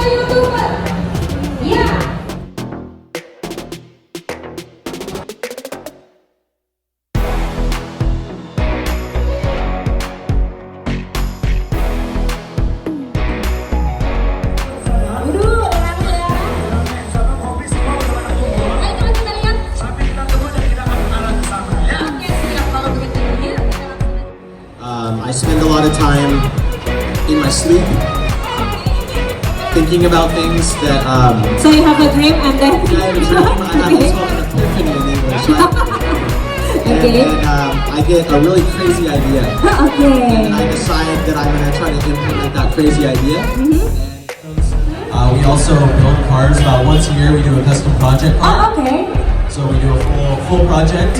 YouTuber. Ya. I spend a lot of time in my sleep thinking about things that So you have a dream and then I have a dream. I have what's called an epiphany in English. Okay. And I get a really crazy idea. Okay. And I decide that I'm going to try to implement that crazy idea. We also build cars. About once a year we do a custom project car. Oh, okay. So we do a full project,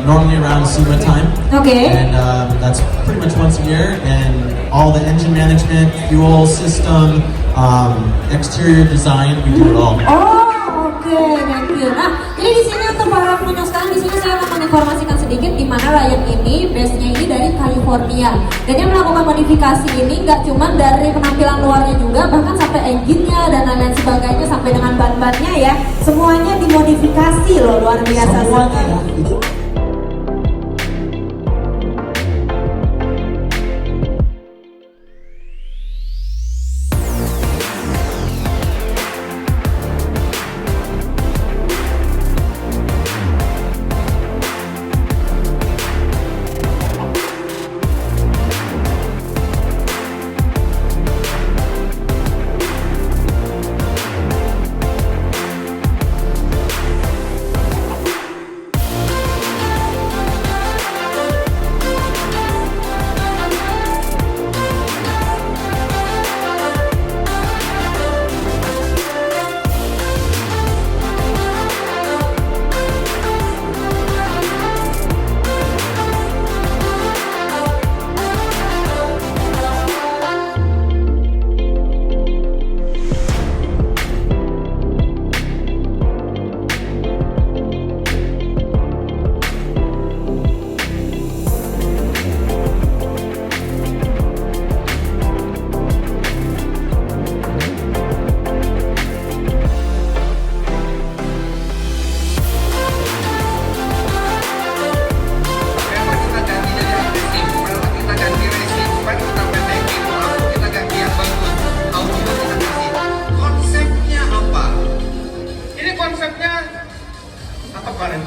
normally around SEMA time. Okay. And that's pretty much once a year. And all the engine management, fuel system, exterior design, we do it all. Oh, oke, thank you. Nah, jadi di sini untuk para pengunjung sekarang di sini saya akan menginformasikan sedikit di mana Ryan ini base-nya ini dari California. Dan yang melakukan modifikasi ini nggak cuma dari penampilan luarnya juga, bahkan sampai engine-nya dan lain-lain sebagainya sampai dengan ban-bannya ya, semuanya dimodifikasi loh, luar biasa sekali. Konsepnya apa kemarin?